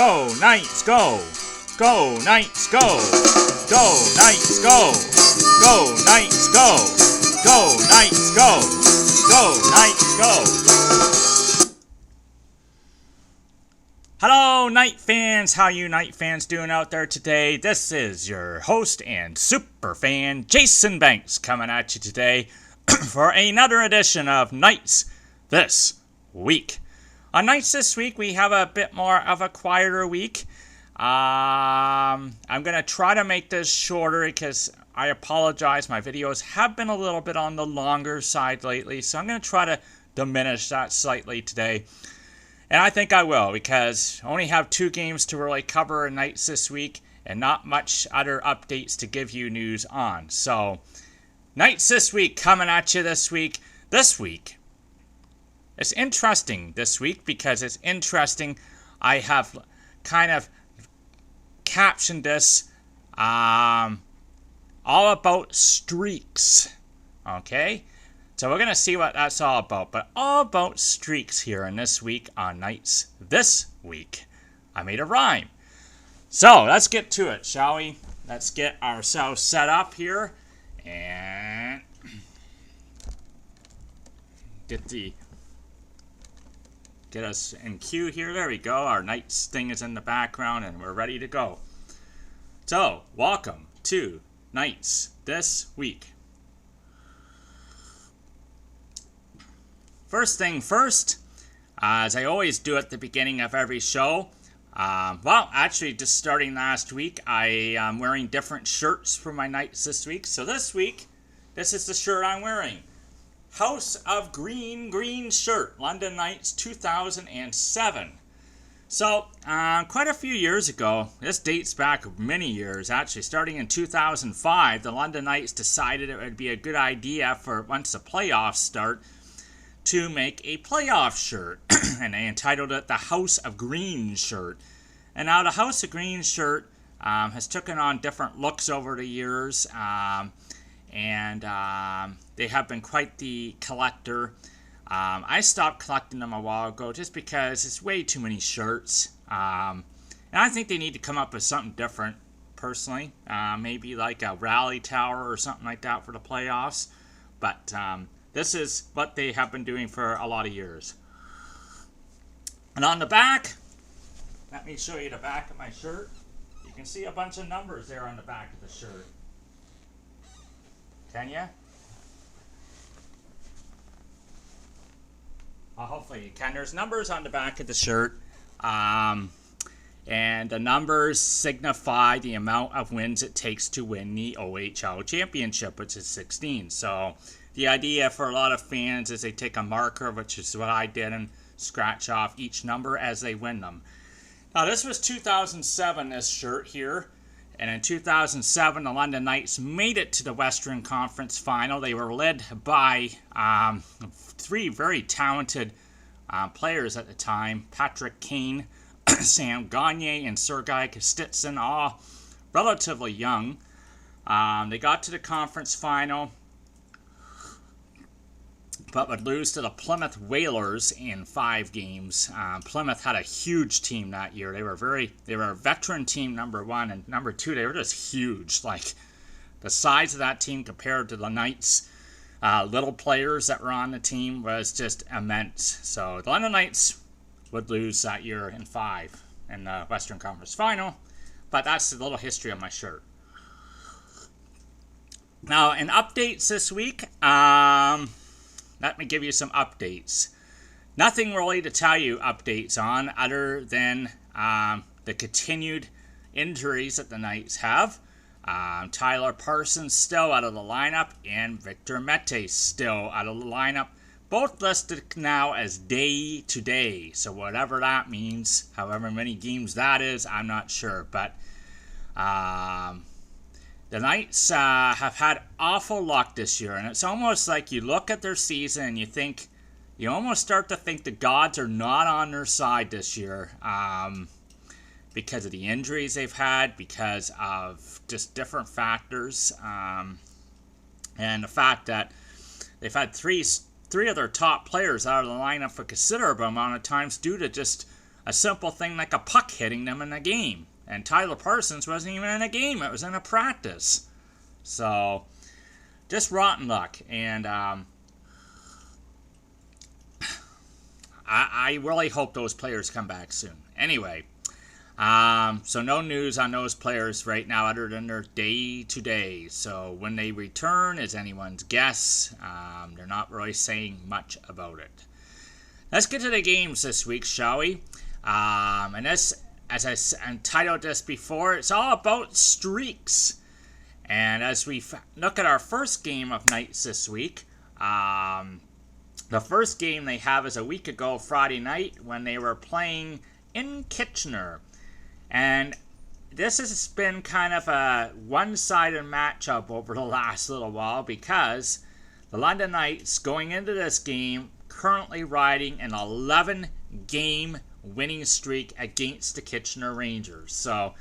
Go Knights, go! Go Knights, go! Go Knights, go! Go Knights, go! Go Knights, go! Go Knights, go! Hello, Knight fans. How you Knight fans doing out there today? This is your host and super fan, Jason Banks, coming at you today for another edition of Knights This Week. On Knights This Week, we have a bit more of a quieter week. I'm going to try to make this shorter because I apologize. My videos have been a little bit on the longer side lately, so I'm going to try to diminish that slightly today. And I think I will, because I only have 2 games to really cover in Knights this week and not much other updates to give you news on. So, Knights this week coming at you this week. It's interesting this week because it's interesting. I have kind of captioned this all about streaks. Okay? So we're going to see what that's all about. But all about streaks here in this week on Knights This Week. I made a rhyme. So let's get to it, shall we? Let's get ourselves set up here. And get us in queue here. There we go. Our Knights thing is in the background and we're ready to go. So, welcome to Knights This Week. First thing first, as I always do at the beginning of every show, actually just starting last week, I am wearing different shirts for my Knights this week. So this week, this is the shirt I'm wearing. House of Green shirt, London Knights 2007. So, quite a few years ago, this dates back many years actually, starting in 2005, the London Knights decided it would be a good idea for once the playoffs start to make a playoff shirt, and they entitled it the House of Green shirt. And now the House of Green shirt has taken on different looks over the years, and they have been quite the collector. I stopped collecting them a while ago just because it's way too many shirts. And I think they need to come up with something different, personally. Maybe like a rally tower or something like that for the playoffs. But this is what they have been doing for a lot of years. And on the back, let me show you the back of my shirt. You can see a bunch of numbers there on the back of the shirt. Can you? Hopefully you can. There's numbers on the back of the shirt. And the numbers signify the amount of wins it takes to win the OHL championship, which is 16. So the idea for a lot of fans is they take a marker, which is what I did, and scratch off each number as they win them. Now this was 2007, this shirt here. And in 2007, the London Knights made it to the Western Conference Final. They were led by 3 very talented players at the time. Patrick Kane, Sam Gagner, and Sergei Kostitsyn, all relatively young. They got to the conference final, but would lose to the Plymouth Whalers in 5 games. Plymouth had a huge team that year. They were a veteran team, number 1, and number 2, they were just huge. Like, the size of that team compared to the Knights' little players that were on the team was just immense. So the London Knights would lose that year in 5 in the Western Conference Final. But that's the little history of my shirt. Now, in updates this week, let me give you some updates. Nothing really to tell you updates on other than the continued injuries that the Knights have. Tyler Parsons still out of the lineup, and Victor Mete still out of the lineup. Both listed now as day-to-day. So whatever that means, however many games that is, I'm not sure. But the Knights have had awful luck this year, and it's almost like you look at their season and you almost start to think the gods are not on their side this year because of the injuries they've had, because of just different factors, and the fact that they've had three of their top players out of the lineup for a considerable amount of times due to just a simple thing like a puck hitting them in a game. And Tyler Parsons wasn't even in a game. It was in a practice. So, just rotten luck. And I really hope those players come back soon. Anyway, so no news on those players right now other than their day-to-day. So when they return is anyone's guess. They're not really saying much about it. Let's get to the games this week, shall we? And this, as I entitled this before, it's all about streaks. And as we look at our first game of nights this week, the first game they have is a week ago, Friday night, when they were playing in Kitchener. And this has been kind of a one-sided matchup over the last little while because the London Knights, going into this game, currently riding an 11-game winning streak against the Kitchener Rangers. So,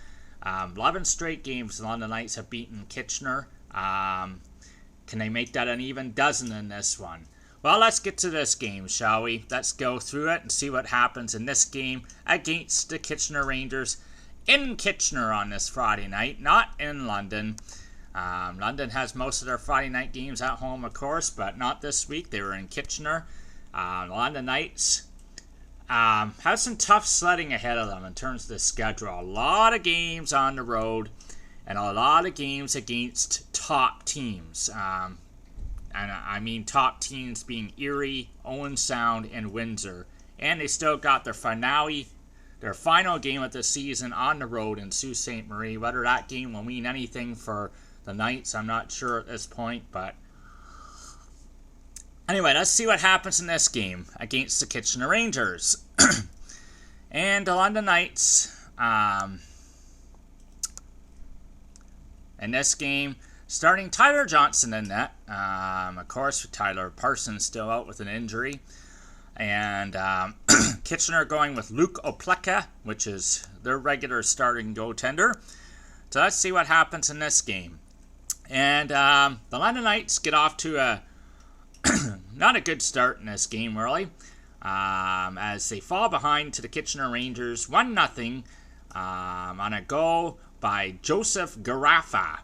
11 straight games the London Knights have beaten Kitchener. Can they make that an even dozen in this one? Well, let's get to this game, shall we? Let's go through it and see what happens in this game against the Kitchener Rangers in Kitchener on this Friday night, not in London. London has most of their Friday night games at home, of course, but not this week. They were in Kitchener. The London Knights have some tough sledding ahead of them in terms of the schedule. A lot of games on the road and a lot of games against top teams. And I mean top teams being Erie, Owen Sound, and Windsor. And they still got their final game of the season on the road in Sault Ste. Marie. Whether that game will mean anything for the Knights, I'm not sure at this point. But anyway, let's see what happens in this game against the Kitchener Rangers. And the London Knights, in this game, starting Tyler Johnson in net. Of course, Tyler Parsons still out with an injury. And Kitchener going with Luke Opleka, which is their regular starting goaltender. So let's see what happens in this game. And the London Knights get off to a not a good start in this game, really. As they fall behind to the Kitchener Rangers 1-0 on a goal by Joseph Garaffa.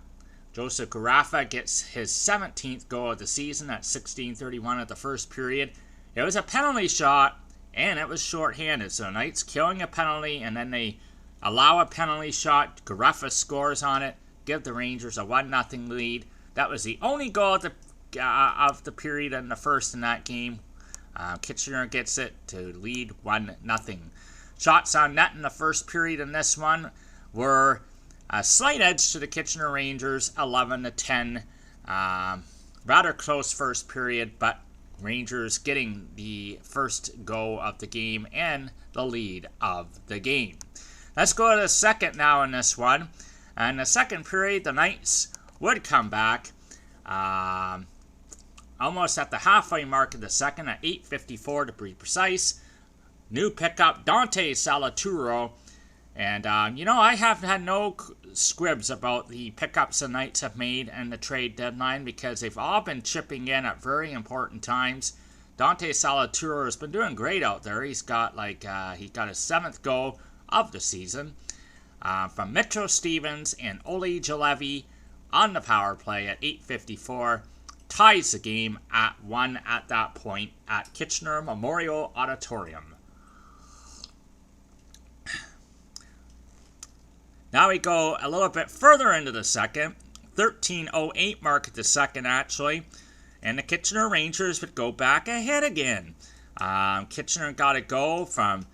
Joseph Garaffa gets his 17th goal of the season at 16:31 at the first period. It was a penalty shot, and it was shorthanded. So Knights killing a penalty, and then they allow a penalty shot. Garaffa scores on it, give the Rangers a 1-0 lead. That was the only goal of the period in the first in that game. Kitchener gets it to lead 1-0. Shots on net in the first period in this one were a slight edge to the Kitchener Rangers, 11-10. Rather close first period, but Rangers getting the first goal of the game and the lead of the game. Let's go to the second now in this one. In the second period, the Knights would come back almost at the halfway mark of the second at 8:54 to be precise. New pickup, Dante Salaturo. And, I have had no squibs about the pickups the Knights have made and the trade deadline because they've all been chipping in at very important times. Dante Salaturo has been doing great out there. He's got his 7th goal of the season from Mitchell Stevens and Oli Jalevi on the power play at 8:54. Ties the game at 1 at that point at Kitchener Memorial Auditorium. Now we go a little bit further into the second, 13:08 mark at the second actually, and the Kitchener Rangers would go back ahead again. Kitchener got a goal from,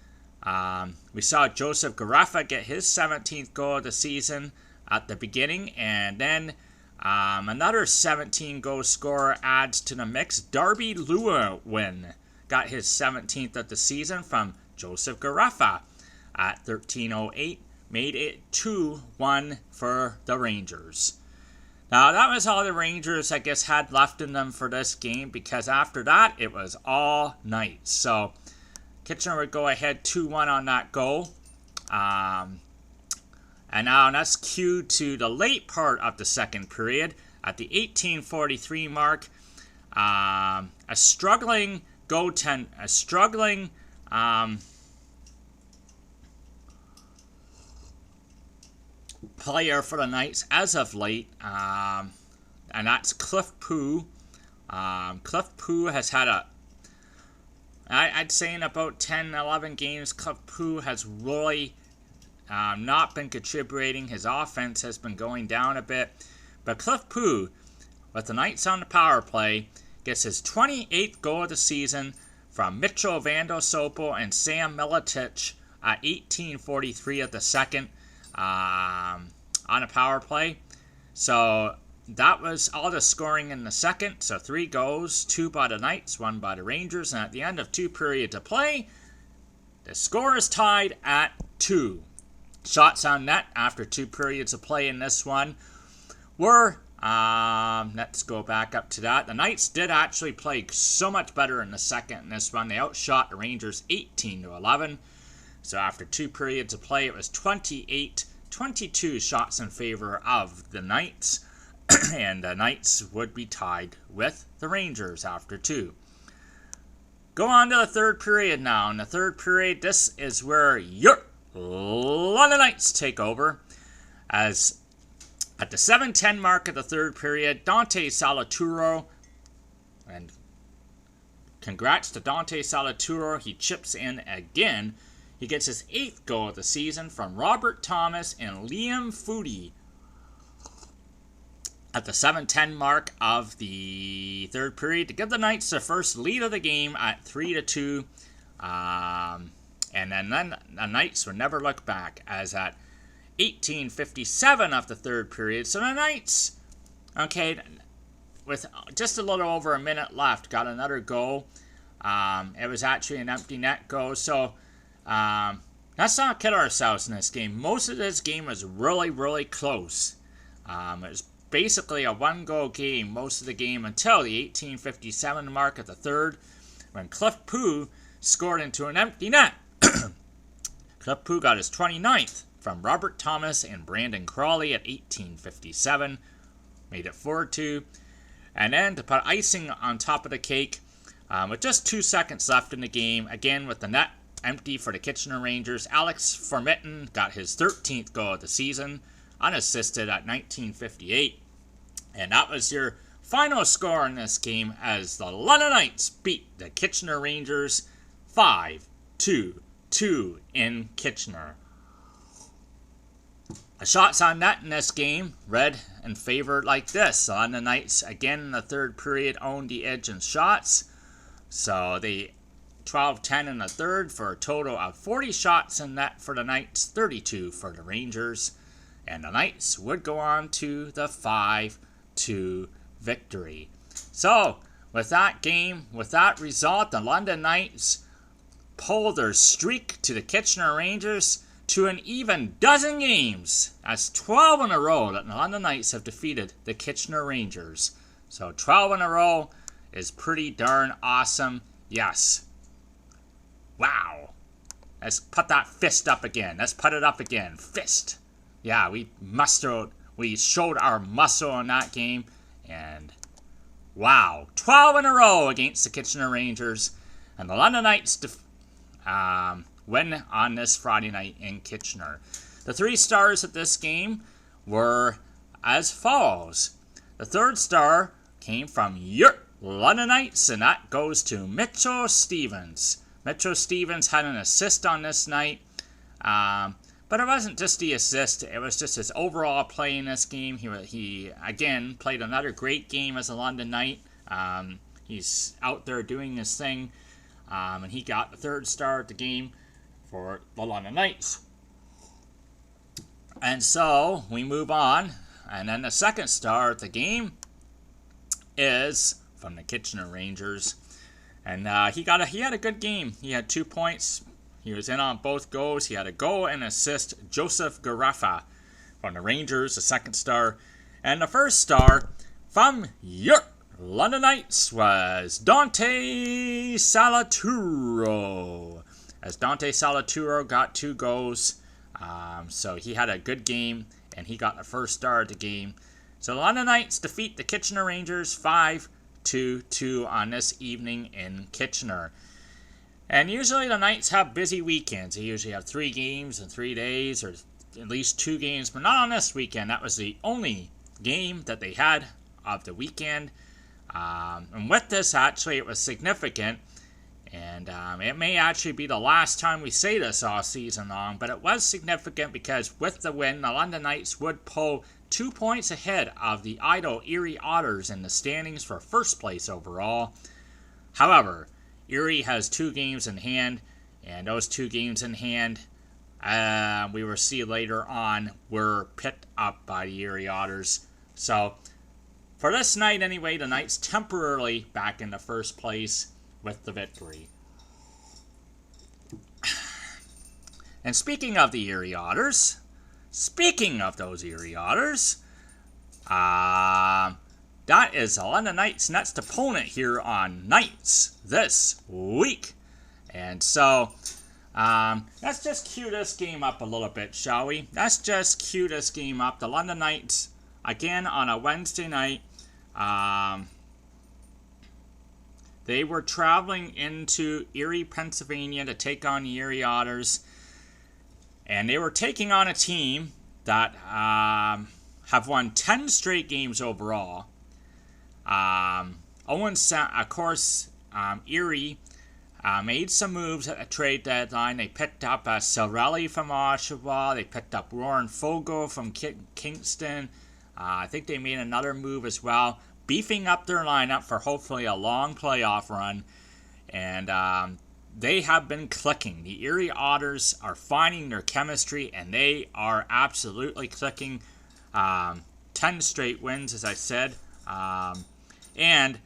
we saw Joseph Garaffa get his 17th goal of the season at the beginning, and then another 17-goal scorer adds to the mix. Darby Lewin got his 17th of the season from Joseph Garaffa at 13:08. Made it 2-1 for the Rangers. Now, that was all the Rangers, I guess, had left in them for this game, because after that, it was all Knights. So, Kitchener would go ahead 2-1 on that goal. And now that's cued to the late part of the second period. At the 18:43 mark, a struggling player for the Knights as of late, and that's Cliff Pooh. Cliff Pooh has had I'd say in about 10, 11 games, Cliff Pooh has really not been contributing. His offense has been going down a bit. But Cliff Pooh, with the Knights on the power play, gets his 28th goal of the season from Mitchell Vandosopo and Sam Miletich at 18:43 of the second on a power play. So that was all the scoring in the second. So 3 goals, 2 by the Knights, 1 by the Rangers. And at the end of 2 periods of play, the score is tied at 2. Shots on net after 2 periods of play in this one were, let's go back up to that. The Knights did actually play so much better in the second in this one. They outshot the Rangers 18-11. So after 2 periods of play, it was 28-22 shots in favor of the Knights. And the Knights would be tied with the Rangers after 2. Go on to the third period now. In the third period, this is where your London Knights take over. As at the 7:10 mark of the third period, Dante Salaturo, and congrats to Dante Salaturo, he chips in again. He gets his 8th goal of the season from Robert Thomas and Liam Foodie at the 7:10 mark of the third period to give the Knights their first lead of the game at 3-2. And then the Knights would never look back, as at 18:57 of the third period. So the Knights, okay, with just a little over a minute left, got another goal. It was actually an empty net goal. So let's not kid ourselves in this game. Most of this game was really, really close. It was basically a 1-goal game most of the game until the 18:57 mark of the third, when Cliff Pooh scored into an empty net. Cliff Pooh got his 29th from Robert Thomas and Brandon Crawley at 18:57, made it 4-2. And then to put icing on top of the cake, with just 2 seconds left in the game, again with the net empty for the Kitchener Rangers, Alex Formitton got his 13th goal of the season, unassisted at 19:58. And that was your final score in this game, as the London Knights beat the Kitchener Rangers 5-2 in Kitchener. The shots on net in this game read and favored like this. The London Knights, again in the third period, owned the edge in shots. So they 12-10 in the third for a total of 40 shots in net for the Knights, 32 for the Rangers. And the Knights would go on to the 5-2 victory. So, with that game, with that result, the London Knights pull their streak to the Kitchener Rangers to an even dozen games. That's 12 in a row that the London Knights have defeated the Kitchener Rangers. So 12 in a row is pretty darn awesome. Yes. Wow. Let's put that fist up again. Let's put it up again. Fist. Yeah, we showed our muscle in that game. And wow. 12 in a row against the Kitchener Rangers. And the London Knights win on this Friday night in Kitchener. The 3 stars of this game were as follows. The 3rd star came from your London Knights, and that goes to Mitchell Stevens. Mitchell Stevens had an assist on this night, but it wasn't just the assist, it was just his overall play in this game. He again played another great game as a London Knight. He's out there doing his thing, and he got the 3rd star of the game for the London Knights. And so we move on, and then the 2nd star of the game is from the Kitchener Rangers, and he had a good game. He had 2 points. He was in on both goals. He had a goal and assist. Joseph Garaffa from the Rangers, the 2nd star, and the 1st star from your London Knights was Dante Salaturo, as Dante Salaturo got 2 goals. So he had a good game, and he got the 1st star of the game. So the London Knights defeat the Kitchener Rangers 5-2 on this evening in Kitchener. And usually the Knights have busy weekends. They usually have 3 games in 3 days, or at least 2 games, but not on this weekend. That was the only game that they had of the weekend. And with this, actually, it was significant. And it may actually be the last time we say this all season long, but it was significant because with the win, the London Knights would pull 2 points ahead of the idle Erie Otters in the standings for first place overall. However, Erie has 2 games in hand, and those 2 games in hand, we will see later on, were picked up by the Erie Otters. So, for this night anyway, the Knights temporarily back in the first place with the victory. And speaking of the Erie Otters, speaking of those Erie Otters, that is the London Knights' next opponent here on Knights this week. And so, let's just cue this game up a little bit, shall we? Let's just cue this game up. The London Knights, again on a Wednesday night, they were traveling into Erie, Pennsylvania to take on the Erie Otters. And they were taking on a team that have won 10 straight games overall. Of course, Erie made some moves at the trade deadline. They picked up Cirelli from Oshawa. They picked up Warren Fogle from Kingston. I think they made another move as well, beefing up their lineup for hopefully a long playoff run. And they have been clicking. The Erie Otters are finding their chemistry, and they are absolutely clicking. 10 straight wins, as I said. And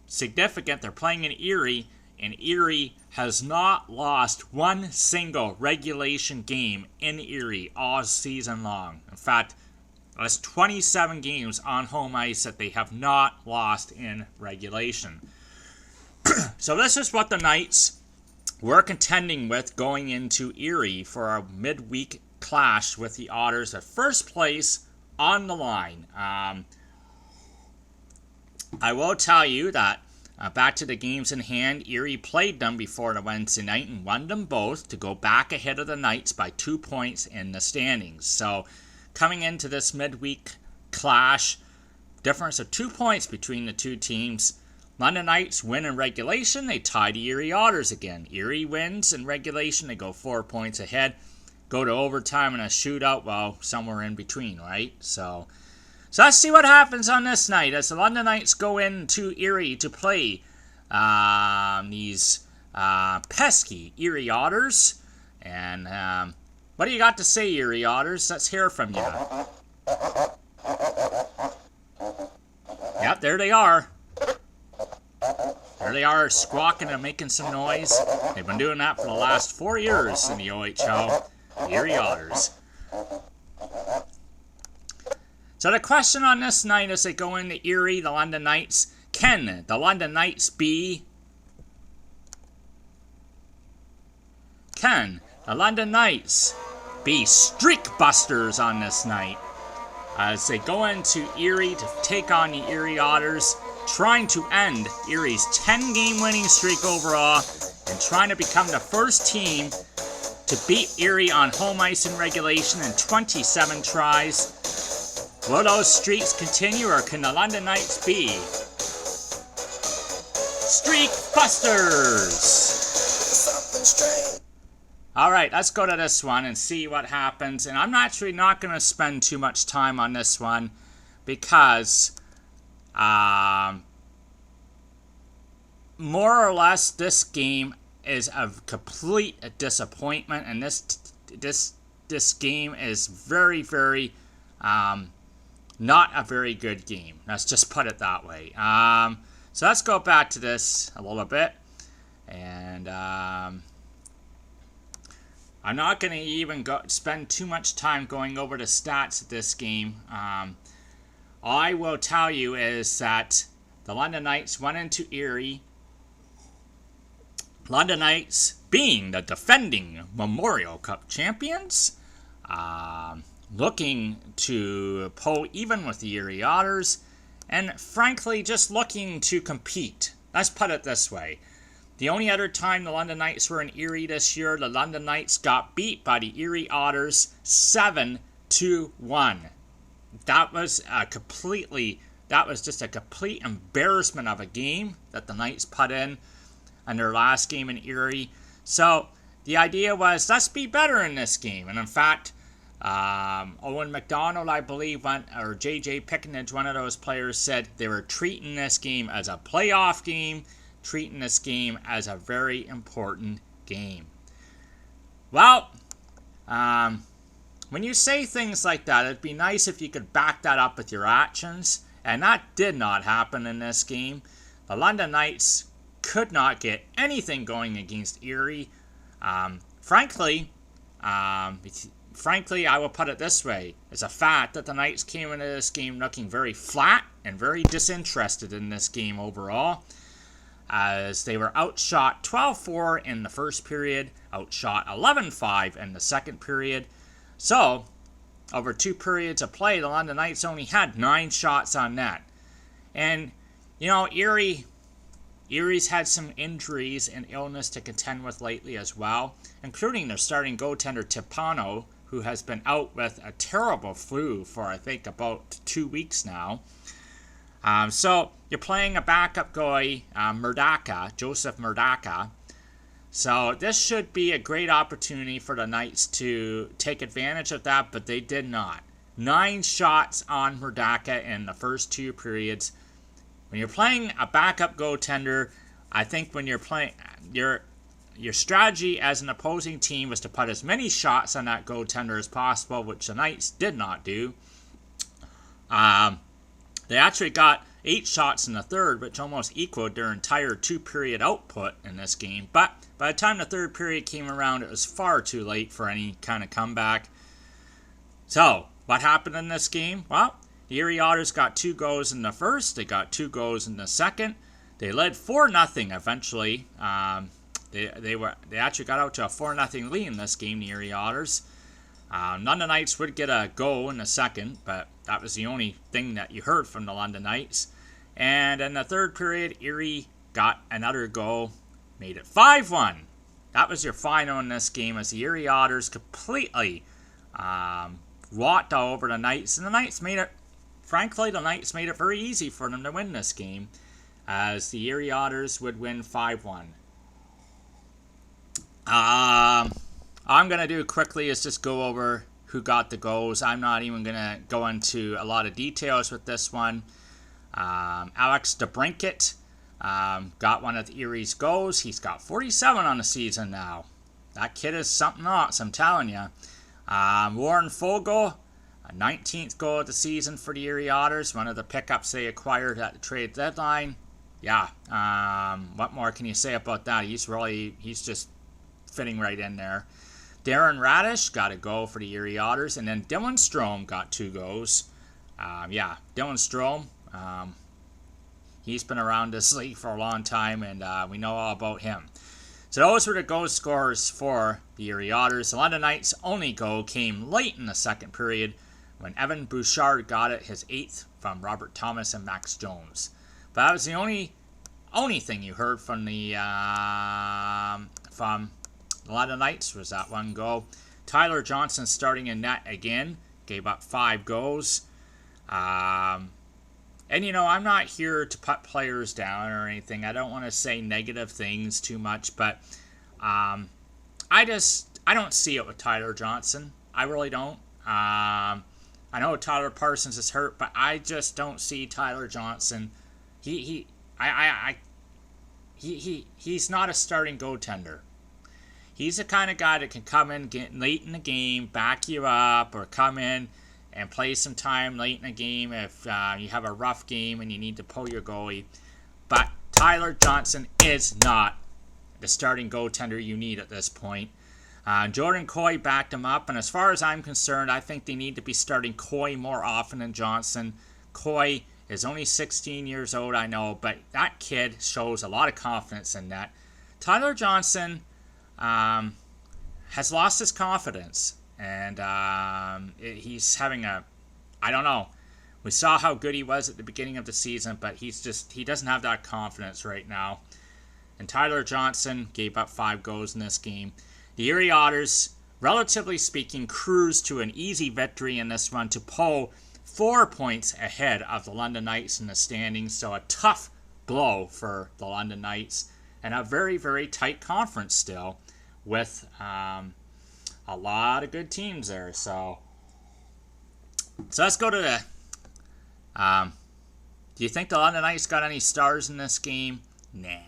significant, they're playing in Erie, and Erie has not lost one single regulation game in Erie all season long. In fact, that's 27 games on home ice that they have not lost in regulation. So this is what the Knights were contending with going into Erie for our midweek clash with the Otters at first place on the line. I will tell you that back to the games in hand, Erie played them before the Wednesday night and won them both to go back ahead of the Knights by 2 points in the standings. So coming into this midweek clash, difference of 2 points between the two teams. London Knights win in regulation. They tie the Erie Otters again. Erie wins in regulation. They go 4 points ahead. Go to overtime and a shootout. Well, somewhere in between, right? So let's see what happens on this night as the London Knights go into Erie to play these pesky Erie Otters. And what do you got to say, Erie Otters? Let's hear from you. Yep, there they are. There they are, squawking and making some noise. They've been doing that for the last 4 years in the OHL. The Erie Otters. So the question on this night as they go into Erie, the London Knights, can the London Knights be... Can the London Knights be streak busters on this night as they go into Erie to take on the Erie Otters, trying to end Erie's 10-game winning streak overall and trying to become the first team to beat Erie on home ice in regulation in 27 tries. Will those streaks continue, or can the London Knights be streak busters? Alright, let's go to this one and see what happens. And I'm actually not going to spend too much time on this one because more or less this game is a complete disappointment, and this game is very, very not a very good game. Let's just put it that way. So let's go back to this a little bit, and I'm not going to even spend too much time going over the stats of this game. All I will tell you is that the London Knights went into Erie. London Knights, being the defending Memorial Cup champions, looking to pull even with the Erie Otters, and frankly just looking to compete. Let's put it this way. The only other time the London Knights were in Erie this year, the London Knights got beat by the Erie Otters 7-1. That was just a complete embarrassment of a game that the Knights put in their last game in Erie. So the idea was, let's be better in this game. And in fact, Owen McDonald, I believe, or J.J. Pickenage, one of those players, said they were treating this game as a playoff game, treating this game as a very important game. Well, when you say things like that, it'd be nice if you could back that up with your actions, and that did not happen in this game. The London Knights could not get anything going against Erie. Frankly, I will put it this way. It's a fact that the Knights came into this game looking very flat and very disinterested in this game overall, as they were outshot 12-4 in the first period, outshot 11-5 in the second period. So, over 2 periods of play, the London Knights only had 9 shots on net. And, you know, Erie's had some injuries and illness to contend with lately as well, including their starting goaltender Tipano, who has been out with a terrible flu for, I think, about 2 weeks now. So you're playing a backup goalie, Joseph Murdaka. So this should be a great opportunity for the Knights to take advantage of that, but they did not. 9 shots on Murdaka in the first 2 periods. When you're playing a backup goaltender, I think when you're playing, your strategy as an opposing team was to put as many shots on that goaltender as possible, which the Knights did not do. They actually got 8 shots in the third, which almost equaled their entire 2-period output in this game. But by the time the third period came around, it was far too late for any kind of comeback. So, what happened in this game? Well, the Erie Otters got 2 goals in the first. They got 2 goals in the second. They led 4-0 eventually. They actually got out to a 4-0 lead in this game, the Erie Otters. London Knights would get a goal in the second, but that was the only thing that you heard from the London Knights. And in the third period, Erie got another goal, made it 5-1. That was your final in this game, as the Erie Otters completely walked all over the Knights. And the Knights made it very easy for them to win this game, as the Erie Otters would win 5-1. I'm going to do quickly is just go over who got the goals. I'm not even going to go into a lot of details with this one. Alex DeBrincat got one of the Erie's goals. He's got 47 on the season now. That kid is something else, I'm telling you. Warren Fogle, a 19th goal of the season for the Erie Otters, one of the pickups they acquired at the trade deadline. Yeah, what more can you say about that? He's just fitting right in there. Darren Radish got a goal for the Erie Otters, and then Dylan Strome got 2 goals. Dylan Strome, he's been around this league for a long time, and we know all about him. So those were the goal scorers for the Erie Otters. The London Knights' only goal came late in the second period when Evan Bouchard got it, his 8th, from Robert Thomas and Max Jones. But that was the only thing you heard from the London Knights was that one goal. Tyler Johnson starting in net again, gave up 5 goals. And you know, I'm not here to put players down or anything. I don't want to say negative things too much, but I don't see it with Tyler Johnson. I really don't. I know Tyler Parsons is hurt, but I just don't see Tyler Johnson. He's not a starting goaltender. He's the kind of guy that can come in, get late in the game, back you up, or come in and play some time late in the game if you have a rough game and you need to pull your goalie. But Tyler Johnson is not the starting goaltender you need at this point. Jordan Coy backed him up, and as far as I'm concerned, I think they need to be starting Coy more often than Johnson. Coy is only 16 years old, I know, but that kid shows a lot of confidence in that. Tyler Johnson has lost his confidence, and he's having I don't know. We saw how good he was at the beginning of the season, but he doesn't have that confidence right now. and Tyler Johnson gave up 5 goals in this game. The Erie Otters, relatively speaking, cruised to an easy victory in this one to pull 4 points ahead of the London Knights in the standings. So a tough blow for the London Knights, and a very, very tight conference still with a lot of good teams there. So let's go to the... do you think the London Knights got any stars in this game? No.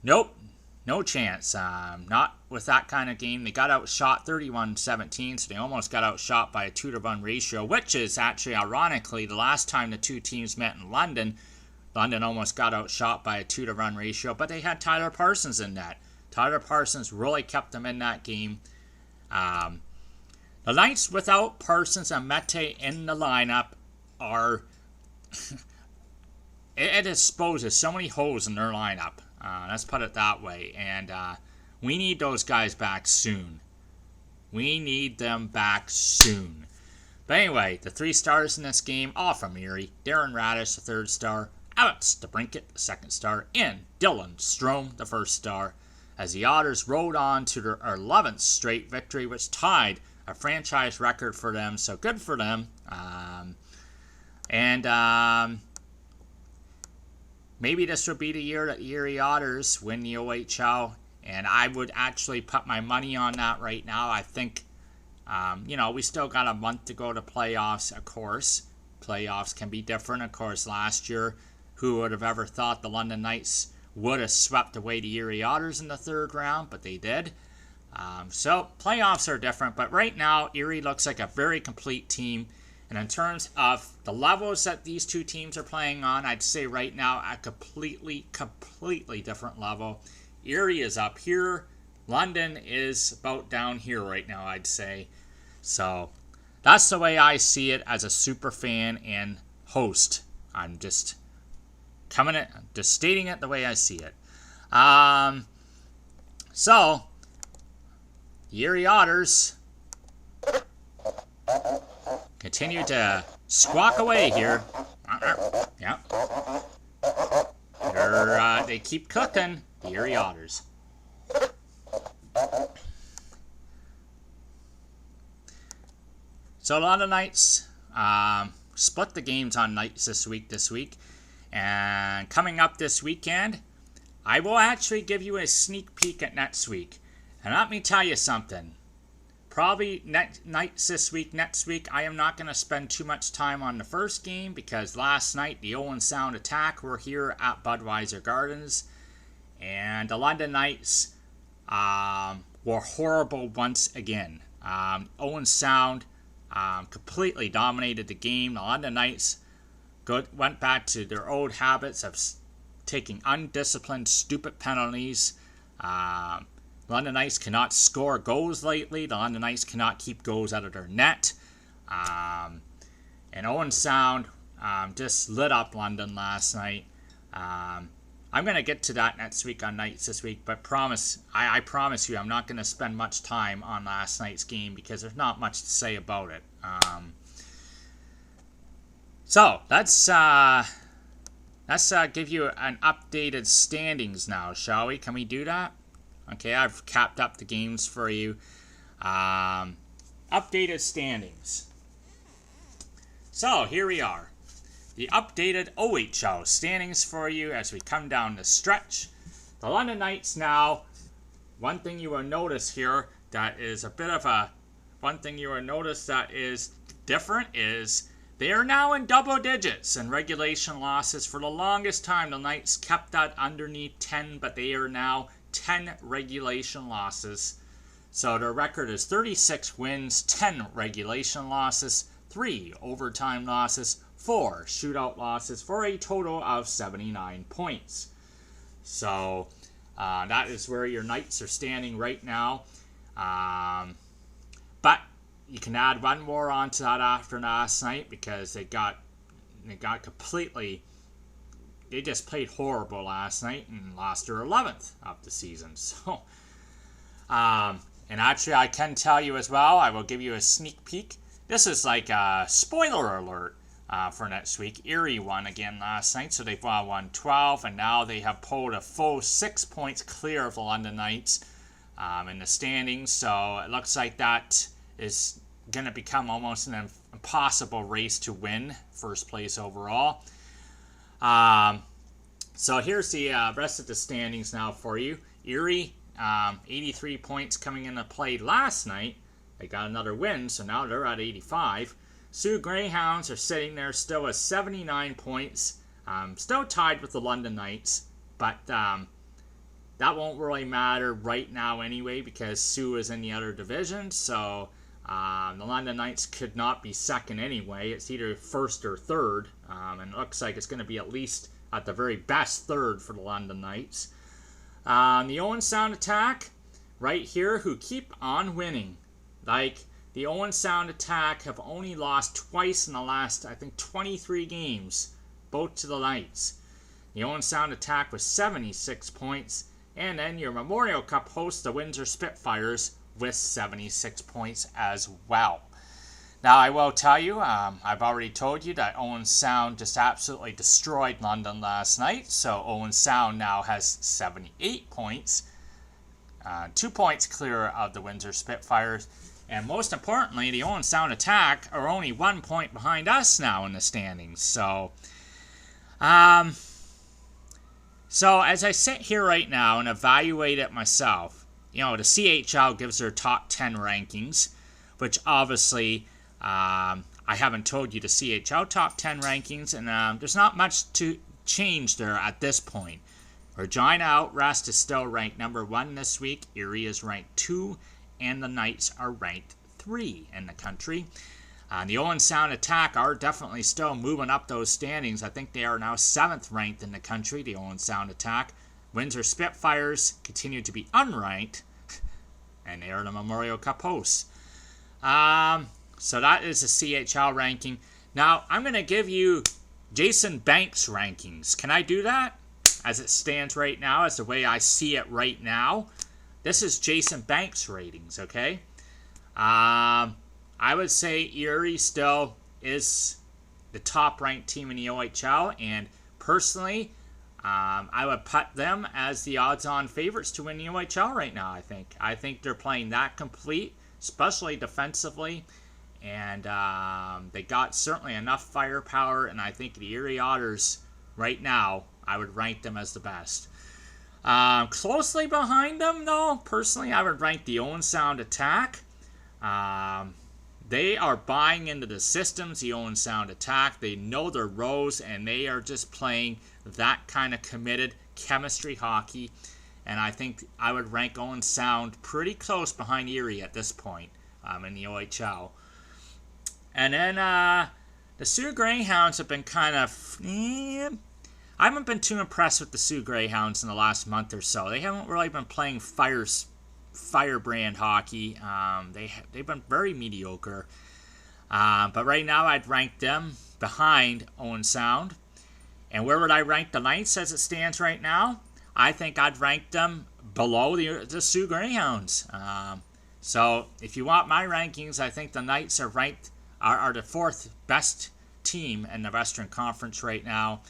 Nope. No chance. Not with that kind of game. They got outshot 31-17, so they almost got outshot by a 2-to-1 ratio, which is actually, ironically, the last time the two teams met in London, London almost got outshot by a 2-to-1 ratio, but they had Tyler Parsons in that. Tyler Parsons really kept them in that game. The Knights without Parsons and Mete in the lineup are... it exposes so many holes in their lineup. Let's put it that way. And we need those guys back soon. We need them back soon. But anyway, the 3 stars in this game, all from Erie. Darren Radish, the 3rd star. Alex DeBrincat, the 2nd star. And Dylan Strome, the 1st star. As the Otters rode on to their 11th straight victory, which tied a franchise record for them. So good for them. Maybe this would be the year that the Erie Otters win the OHL, and I would actually put my money on that right now. I think, we still got a month to go to playoffs, of course. Playoffs can be different. Of course, last year, who would have ever thought the London Knights would have swept away the Erie Otters in the 3rd round, but they did. So playoffs are different, but right now, Erie looks like a very complete team. And in terms of the levels that these two teams are playing on, I'd say right now a completely different level. Erie is up here. London is about down here right now, I'd say. So that's the way I see it as a super fan and host. I'm just stating it the way I see it. So, the Erie Otters continue to squawk away here. Yeah. They keep cooking, the Erie Otters. So a lot of Knights split the games on nights this week. And coming up this weekend, I will actually give you a sneak peek at next week. And let me tell you something. Probably next week, I am not going to spend too much time on the first game because last night the Owen Sound Attack were here at Budweiser Gardens. And the London Knights were horrible once again. Owen Sound completely dominated the game. The London Knights went back to their old habits of taking undisciplined, stupid penalties. London Knights cannot score goals lately. The London Knights cannot keep goals out of their net. And Owen Sound just lit up London last night. I'm going to get to that next week on Knights this week, but I promise you I'm not going to spend much time on last night's game because there's not much to say about it. So let's give you an updated standings now, shall we? Can we do that? Okay, I've capped up the games for you. Updated standings. So here we are. The updated OHL standings for you as we come down the stretch. The London Knights now, one thing you will notice here that is different is they are now in double digits in regulation losses. For the longest time, the Knights kept that underneath 10, but they are now 10 regulation losses. So their record is 36 wins, 10 regulation losses, 3 overtime losses, 4 shootout losses for a total of 79 points. So that is where your Knights are standing right now. But you can add one more onto that after last night because they just played horrible last night and lost their 11th of the season. So, and actually I can tell you as well, I will give you a sneak peek. This is like a spoiler alert. for next week. Erie won again last night, so they've won 12, and now they have pulled a full 6 points clear of the London Knights in the standings. So it looks like that is going to become almost an impossible race to win first place overall. So here's the rest of the standings now for you. Erie, 83 points coming into play last night. They got another win, so now they're at 85. Sioux Greyhounds are sitting there still with 79 points. Still tied with the London Knights, but that won't really matter right now anyway because Sioux is in the other division, so the London Knights could not be second anyway. It's either first or third, and it looks like it's going to be at least at the very best third for the London Knights. The Owen Sound Attack, right here, who keep on winning. Like, the Owen Sound Attack have only lost twice in the last, I think, 23 games, both to the Knights. The Owen Sound Attack with 76 points, and then your Memorial Cup host, the Windsor Spitfires, with 76 points as well. Now, I will tell you, I've already told you that Owen Sound just absolutely destroyed London last night. So Owen Sound now has 78 points, 2 points clear of the Windsor Spitfires. And most importantly, the Owen Sound Attack are only 1 point behind us now in the standings. So as I sit here right now and evaluate it myself, you know, the CHL gives their top 10 rankings, which obviously I haven't told you the CHL top 10 rankings, and there's not much to change there at this point. Regina Outrest is still ranked number 1 this week. Erie is ranked 2, and the Knights are ranked 3 in the country. The Owen Sound Attack are definitely still moving up those standings. I think they are now 7th ranked in the country, the Owen Sound Attack. Windsor Spitfires continue to be unranked, and they are the Memorial Cup hosts. So that is the CHL ranking. Now, I'm going to give you Jason Banks' rankings. Can I do that? As it stands right now, as the way I see it right now. This is Jason Banks' ratings, okay? I would say Erie still is the top-ranked team in the OHL, and personally, I would put them as the odds-on favorites to win the OHL right now, I think they're playing that complete, especially defensively, and they got certainly enough firepower, and I think the Erie Otters right now, I would rank them as the best. Closely behind them, though, personally, I would rank the Owen Sound Attack. They are buying into the systems, the Owen Sound Attack. They know their roles, and they are just playing that kind of committed chemistry hockey. And I think I would rank Owen Sound pretty close behind Erie at this point in the OHL. And then the Sioux Greyhounds have been kind of... I haven't been too impressed with the Sioux Greyhounds in the last month or so. They haven't really been playing firebrand hockey. They've been very mediocre. But right now I'd rank them behind Owen Sound. And where would I rank the Knights as it stands right now? I think I'd rank them below the Sioux Greyhounds. So if you want my rankings, I think the Knights are ranked are the 4th best team in the Western Conference right now.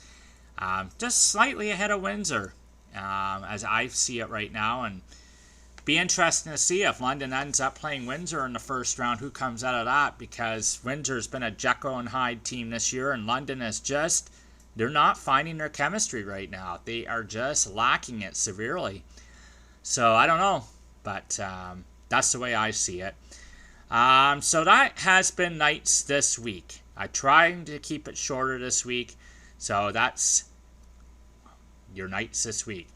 Just slightly ahead of Windsor, as I see it right now. And be interesting to see if London ends up playing Windsor in the first round, who comes out of that, because Windsor's been a Jekyll and Hyde team this year, and London is just, they're not finding their chemistry right now. They are just lacking it severely. So I don't know, but that's the way I see it. So that has been Knights this week. I'm trying to keep it shorter this week. So that's your Knights this week.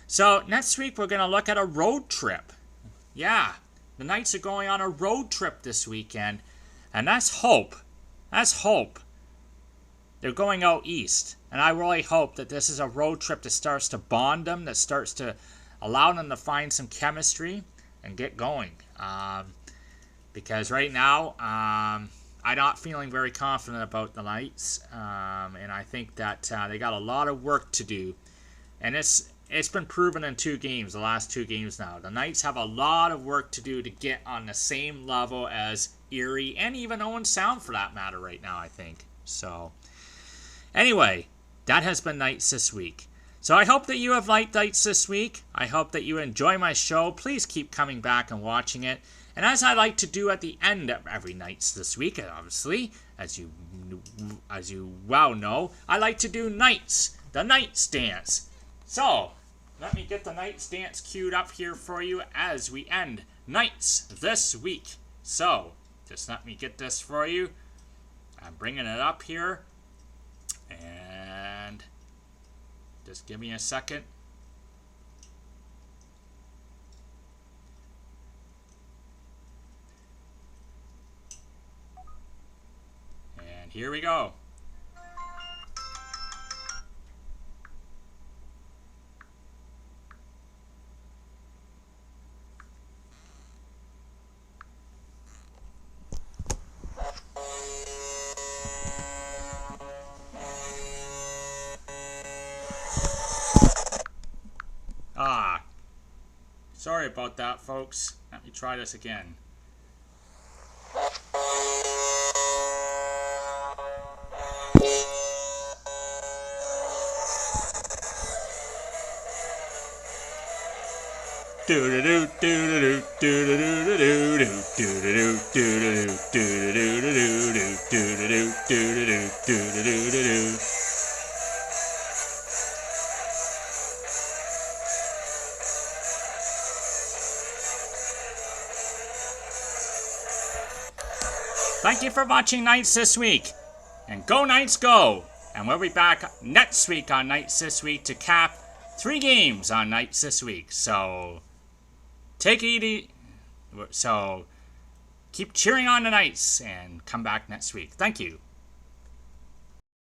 So next week we're going to look at a road trip. Yeah, the Knights are going on a road trip this weekend. And that's hope. That's hope. They're going out east. And I really hope that this is a road trip that starts to bond them, that starts to allow them to find some chemistry and get going. Because right now, I'm not feeling very confident about the Knights. And I think that they got a lot of work to do. And it's been proven in 2 games, the last 2 games now. The Knights have a lot of work to do to get on the same level as Erie and even Owen Sound for that matter right now, I think. So, anyway, that has been Knights this week. So I hope that you have liked Knights this week. I hope that you enjoy my show. Please keep coming back and watching it. And as I like to do at the end of every Knights this week, obviously, as you well know, I like to do Knights, the Knights dance. So, let me get the Knights dance queued up here for you as we end Knights this week. So, just let me get this for you. I'm bringing it up here. And just give me a second. And here we go. Sorry about that, folks. Let me try this again. Thank you for watching Knights this week. And go Knights go! And we'll be back next week on Knights this week to cap 3 games on Knights this week. So, take it easy. So, keep cheering on the Knights and come back next week. Thank you.